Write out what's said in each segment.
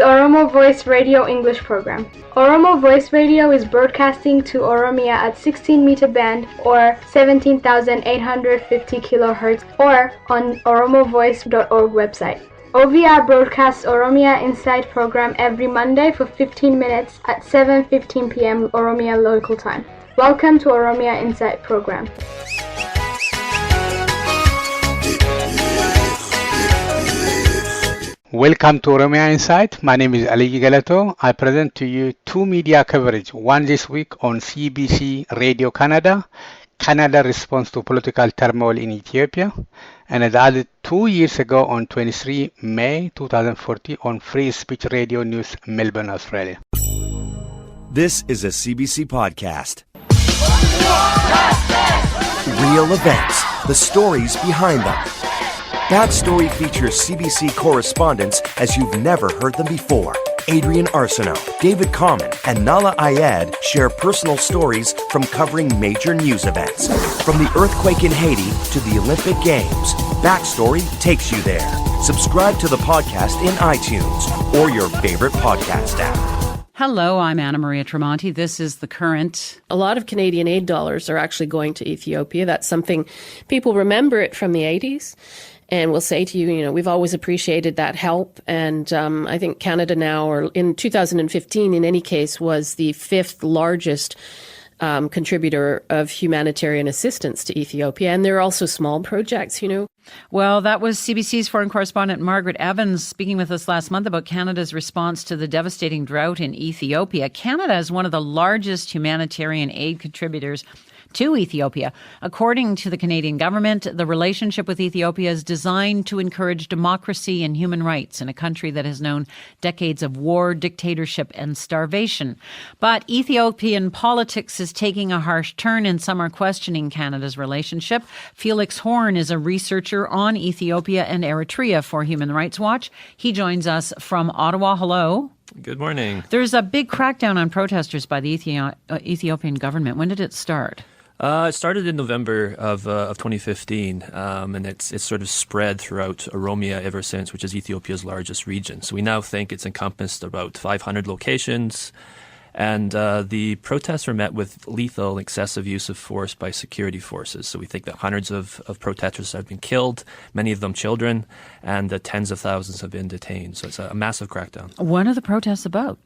Oromo Voice Radio English program. Oromo Voice Radio is broadcasting to Oromia at 16-meter band or 17,850 kilohertz or on oromovoice.org website. OVR broadcasts Oromia Insight program every Monday for 15 minutes at 7:15 p.m. Oromia local time. Welcome to Oromia Insight program. Welcome to Oromia Insight. My name is Ali Galato. I present to you two media coverage. One this week on CBC Radio Canada, Canada response to political turmoil in Ethiopia, and the other 2 years ago on 23 May 2014 on Free Speech Radio News, Melbourne, Australia. This is a CBC podcast. Real events, the stories behind them. Backstory features CBC correspondents as you've never heard them before. Adrian Arsenault, David Common, and Nala Ayed share personal stories from covering major news events. From the earthquake in Haiti to the Olympic Games, Backstory takes you there. Subscribe to the podcast in iTunes or your favorite podcast app. Hello, I'm Anna Maria Tremonti. This is The Current. A lot of Canadian aid dollars are actually going to Ethiopia. That's something people remember it from the 80s. And we'll say to you, we've always appreciated that help. And I think Canada now, or in 2015, in any case, was the fifth largest contributor of humanitarian assistance to Ethiopia. And there are also small projects, Well, that was CBC's foreign correspondent Margaret Evans speaking with us last month about Canada's response to the devastating drought in Ethiopia. Canada is one of the largest humanitarian aid contributors to Ethiopia. According to the Canadian government, the relationship with Ethiopia is designed to encourage democracy and human rights in a country that has known decades of war, dictatorship, and starvation. But Ethiopian politics is taking a harsh turn, and some are questioning Canada's relationship. Felix Horn is a researcher on Ethiopia and Eritrea for Human Rights Watch. He joins us from Ottawa. Hello. Good morning. There's a big crackdown on protesters by the Ethiopian government. When did it start? It started in November of 2015, and it's sort of spread throughout Oromia ever since, which is Ethiopia's largest region. So we now think it's encompassed about 500 locations, and the protests were met with lethal, excessive use of force by security forces. So we think that hundreds of protesters have been killed, many of them children, and tens of thousands have been detained. So it's a massive crackdown. What are the protests about?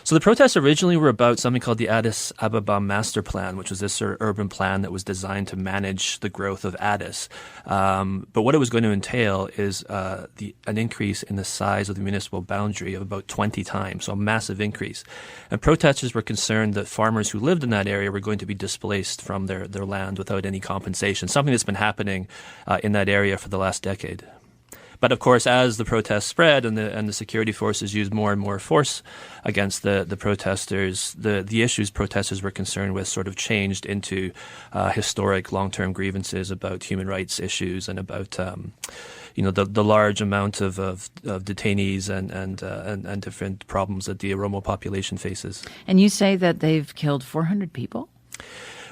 So the protests originally were about something called the Addis Ababa Master Plan, which was this sort of urban plan that was designed to manage the growth of Addis. But what it was going to entail is an increase in the size of the municipal boundary of about 20 times, so a massive increase. And protesters were concerned that farmers who lived in that area were going to be displaced from their land without any compensation, something that's been happening in that area for the last decade. But of course, as the protests spread and the security forces used more and more force against the protesters, the issues protesters were concerned with sort of changed into historic long-term grievances about human rights issues and about the large amount of detainees and different problems that the Oromo population faces. And you say that they've killed 400 people?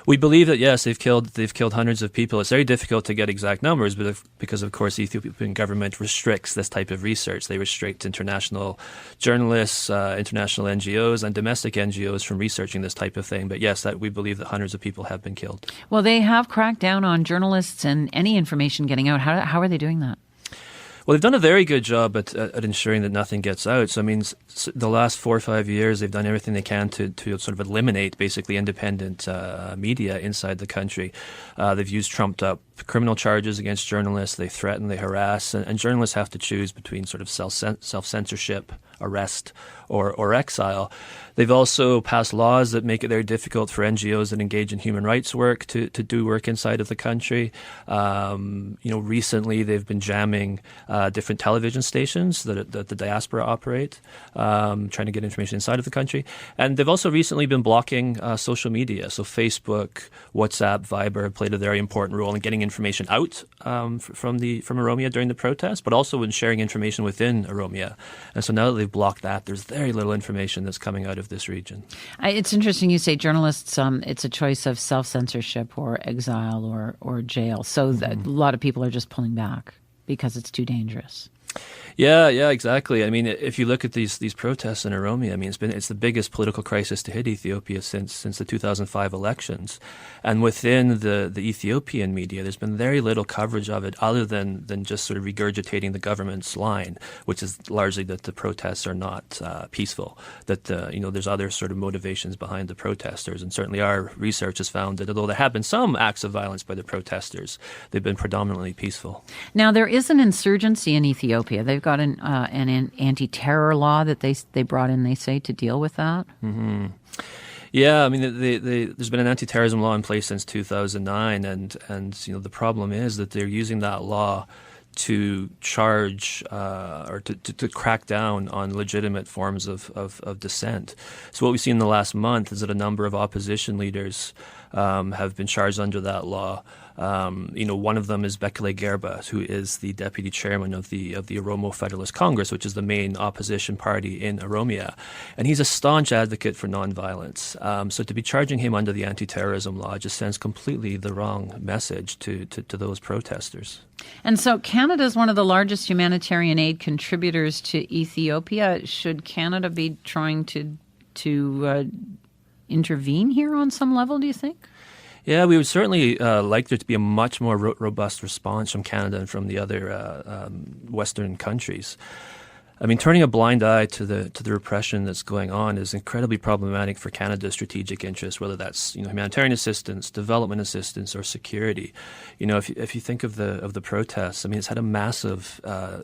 We believe that, yes, they've killed hundreds of people. It's very difficult to get exact numbers, but because, of course, the Ethiopian government restricts this type of research. They restrict international journalists, international NGOs, and domestic NGOs from researching this type of thing. But, yes, we believe that hundreds of people have been killed. Well, they have cracked down on journalists and any information getting out. How are they doing that? Well, they've done a very good job at ensuring that nothing gets out. So, I mean, the last 4 or 5 years, they've done everything they can to sort of eliminate basically independent media inside the country. They've used trumped-up criminal charges against journalists. They threaten, they harass, and journalists have to choose between sort of self-censorship, arrest, or exile. They've also passed laws that make it very difficult for NGOs that engage in human rights work to do work inside of the country. Recently they've been jamming different television stations that the diaspora operate, trying to get information inside of the country. And they've also recently been blocking social media. So Facebook, WhatsApp, Viber have played a very important role in getting information out from Oromia during the protest, but also in sharing information within Oromia. And so now that they've blocked that, there's very little information that's coming out of this region. It's interesting you say journalists, it's a choice of self-censorship or exile or jail. So a lot of people are just pulling back because it's too dangerous. Yeah, exactly. I mean, if you look at these protests in Oromia, I mean, it's the biggest political crisis to hit Ethiopia since the 2005 elections, and within the Ethiopian media, there's been very little coverage of it, other than just sort of regurgitating the government's line, which is largely that the protests are not peaceful, that there's other sort of motivations behind the protesters, and certainly our research has found that although there have been some acts of violence by the protesters, they've been predominantly peaceful. Now, there is an insurgency in Ethiopia. They've got an anti-terror law that they brought in, they say, to deal with that. Mm-hmm. Yeah, I mean, there's been an anti-terrorism law in place since 2009, and the problem is that they're using that law to charge or to crack down on legitimate forms of dissent. So what we've seen in the last month is that a number of opposition leaders have been charged under that law. One of them is Bekele Gerba, who is the deputy chairman of the Oromo Federalist Congress, which is the main opposition party in Oromia, and he's a staunch advocate for nonviolence. So to be charging him under the anti-terrorism law just sends completely the wrong message to those protesters. And so Canada is one of the largest humanitarian aid contributors to Ethiopia. Should Canada be trying to intervene here on some level, do you think? Yeah, we would certainly like there to be a much more robust response from Canada and from the other Western countries. I mean, turning a blind eye to the repression that's going on is incredibly problematic for Canada's strategic interests, whether that's humanitarian assistance, development assistance, or security. If you think of the protests, I mean, it's had a massive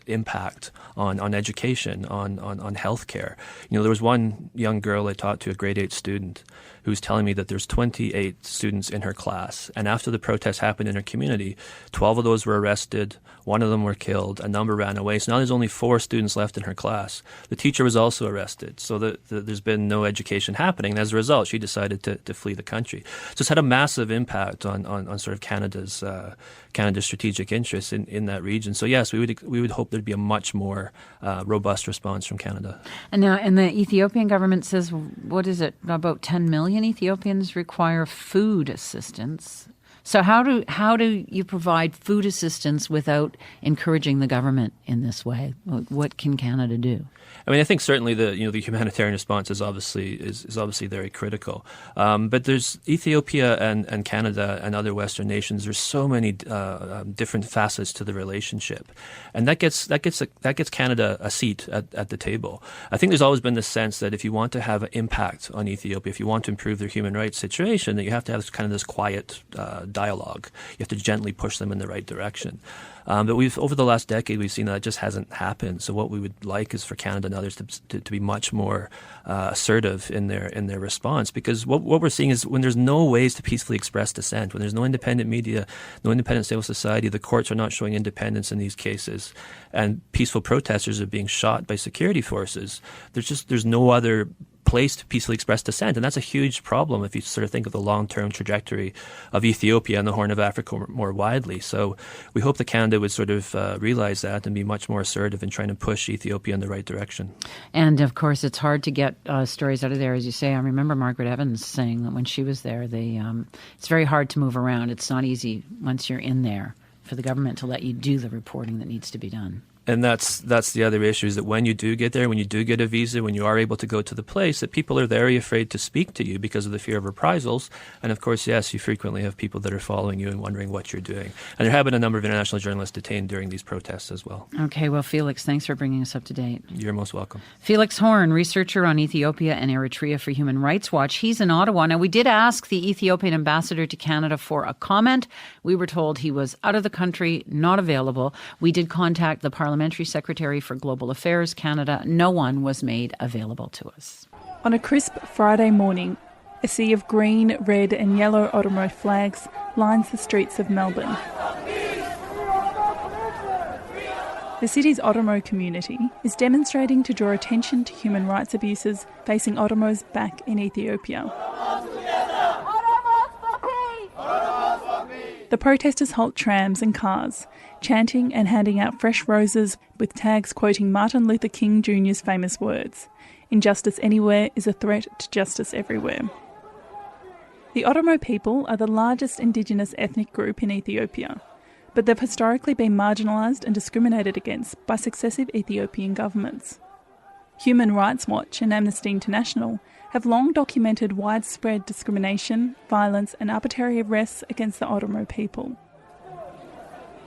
impact on education, on healthcare. There was one young girl I talked to, a grade 8 student, who was telling me that there's 28 students in her class, and after the protests happened in her community, 12 of those were arrested, one of them were killed, a number ran away. So now there's only 4 students left in her class. The teacher was also arrested, so there's been no education happening. And as a result, she decided to flee the country. So it's had a massive impact on sort of Canada's strategic interests in that region. So yes, we would hope there'd be a much more robust response from Canada. And the Ethiopian government says, what is it, about 10 million Ethiopians require food assistance. So how do you provide food assistance without encouraging the government in this way? What can Canada do? I mean, I think certainly the humanitarian response is obviously very critical. But there's Ethiopia and Canada and other Western nations. There's so many different facets to the relationship, and that gets Canada a seat at the table. I think there's always been this sense that if you want to have an impact on Ethiopia, if you want to improve their human rights situation, that you have to have kind of this quiet dialogue. You have to gently push them in the right direction. But over the last decade, we've seen that just hasn't happened. So what we would like is for Canada and others to be much more assertive in their response, because what we're seeing is when there's no ways to peacefully express dissent, when there's no independent media, no independent civil society, the courts are not showing independence in these cases, and peaceful protesters are being shot by security forces, there's no other place to peacefully express dissent. And that's a huge problem if you sort of think of the long-term trajectory of Ethiopia and the Horn of Africa more widely. So we hope that Canada would sort of realize that and be much more assertive in trying to push Ethiopia in the right direction. And of course, it's hard to get stories out of there, as you say. I remember Margaret Evans saying that when she was there, it's very hard to move around. It's not easy once you're in there for the government to let you do the reporting that needs to be done. And that's the other issue, is that when you do get there, when you do get a visa, when you are able to go to the place, that people are very afraid to speak to you because of the fear of reprisals. And of course, yes, you frequently have people that are following you and wondering what you're doing. And there have been a number of international journalists detained during these protests as well. Okay, well, Felix, thanks for bringing us up to date. You're most welcome. Felix Horn, researcher on Ethiopia and Eritrea for Human Rights Watch. He's in Ottawa. Now, we did ask the Ethiopian ambassador to Canada for a comment. We were told he was out of the country, not available. We did contact the Parliamentary Secretary for Global Affairs Canada. No one was made available to us. On a crisp Friday morning, a sea of green, red and yellow Oromo flags lines the streets of Melbourne. The city's Oromo community is demonstrating to draw attention to human rights abuses facing Oromos back in Ethiopia. The protesters halt trams and cars, chanting and handing out fresh roses with tags quoting Martin Luther King Jr.'s famous words, "Injustice anywhere is a threat to justice everywhere." The Oromo people are the largest indigenous ethnic group in Ethiopia. but they've historically been marginalised and discriminated against by successive Ethiopian governments. Human Rights Watch and Amnesty International have long documented widespread discrimination, violence and arbitrary arrests against the Oromo people.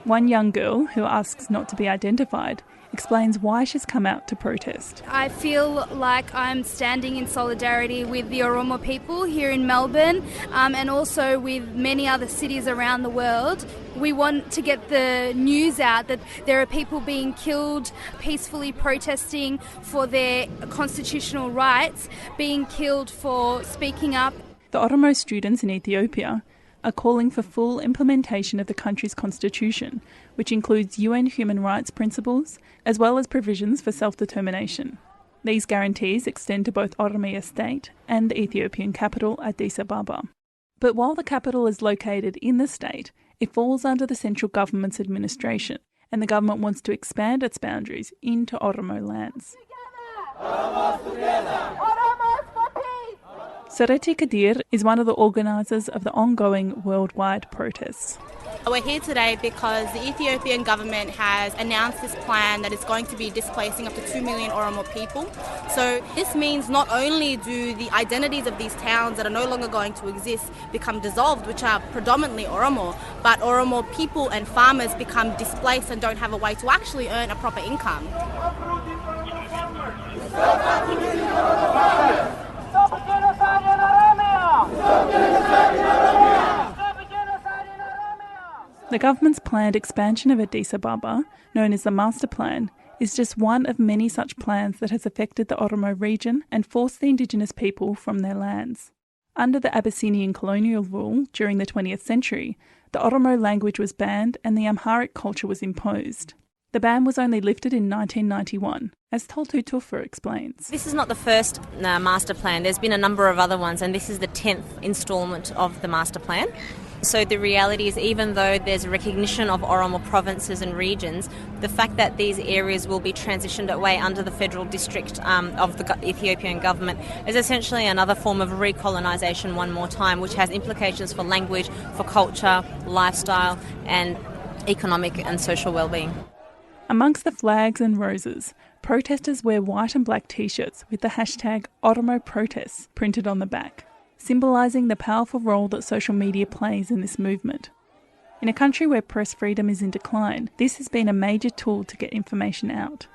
One young girl, who asks not to be identified, explains why she's come out to protest. I feel like I'm standing in solidarity with the Oromo people here in Melbourne and also with many other cities around the world. We want to get the news out that there are people being killed peacefully protesting for their constitutional rights, being killed for speaking up. The Oromo students in Ethiopia are calling for full implementation of the country's constitution, which includes UN human rights principles, as well as provisions for self-determination. These guarantees extend to both Oromia State and the Ethiopian capital, Addis Ababa. But while the capital is located in the state, it falls under the central government's administration, and the government wants to expand its boundaries into Oromo lands. Soreti Kadir is one of the organisers of the ongoing worldwide protests. We're here today because the Ethiopian government has announced this plan that is going to be displacing up to 2 million Oromo people. So this means not only do the identities of these towns that are no longer going to exist become dissolved, which are predominantly Oromo, but Oromo people and farmers become displaced and don't have a way to actually earn a proper income. The government's planned expansion of Addis Ababa, known as the Master Plan, is just one of many such plans that has affected the Oromo region and forced the indigenous people from their lands. Under the Abyssinian colonial rule during the 20th century, the Oromo language was banned and the Amharic culture was imposed. The ban was only lifted in 1991, as Toltu Tufa explains. This is not the first master plan. There's been a number of other ones, and this is the 10th instalment of the master plan. So the reality is, even though there's a recognition of Oromo provinces and regions, the fact that these areas will be transitioned away under the federal district of the Ethiopian government is essentially another form of recolonisation one more time, which has implications for language, for culture, lifestyle, and economic and social well-being. Amongst the flags and roses, protesters wear white and black t-shirts with the hashtag Oromo Protests printed on the back, symbolising the powerful role that social media plays in this movement. In a country where press freedom is in decline, this has been a major tool to get information out.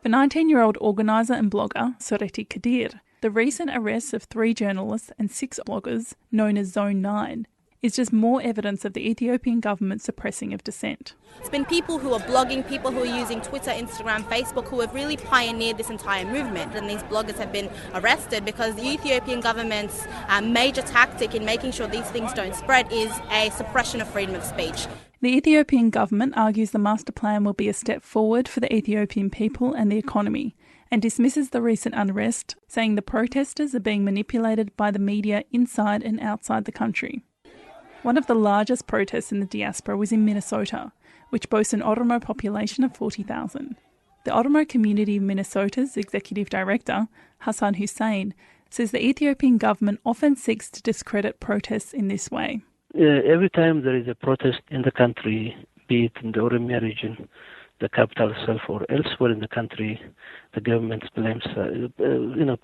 For 19-year-old organiser and blogger Soreti Kadir, the recent arrests of 3 journalists and 6 bloggers, known as Zone 9, is just more evidence of the Ethiopian government's suppressing of dissent. It's been people who are blogging, people who are using Twitter, Instagram, Facebook, who have really pioneered this entire movement. And these bloggers have been arrested because the Ethiopian government's major tactic in making sure these things don't spread is a suppression of freedom of speech. The Ethiopian government argues the master plan will be a step forward for the Ethiopian people and the economy, and dismisses the recent unrest, saying the protesters are being manipulated by the media inside and outside the country. One of the largest protests in the diaspora was in Minnesota, which boasts an Oromo population of 40,000. The Oromo Community of Minnesota's Executive Director, Hassan Hussein, says the Ethiopian government often seeks to discredit protests in this way. Every time there is a protest in the country, be it in the Oromia region, the capital itself, or elsewhere in the country, the government blames,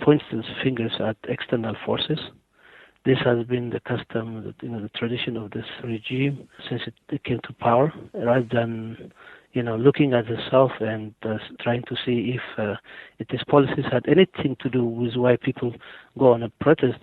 points its fingers at external forces. This has been the custom, the tradition of this regime since it came to power, rather than, looking at itself and trying to see if its policies had anything to do with why people go on a protest.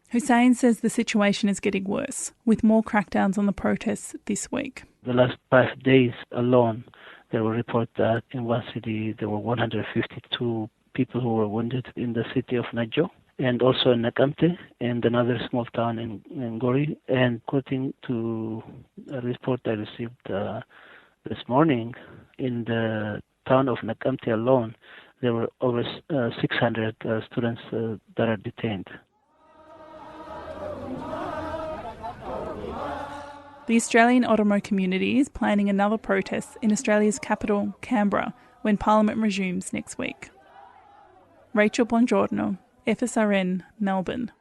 Hussein says the situation is getting worse, with more crackdowns on the protests this week. The last 5 days alone, there were reports that in one city there were 152 people who were wounded in the city of Najo, and also in Nakamte, and another small town in Gori. And according to a report I received this morning, in the town of Nakamte alone, there were over 600 students that are detained. The Australian Oromo community is planning another protest in Australia's capital, Canberra, when Parliament resumes next week. Rachel Bongiorno, FSRN, Melbourne.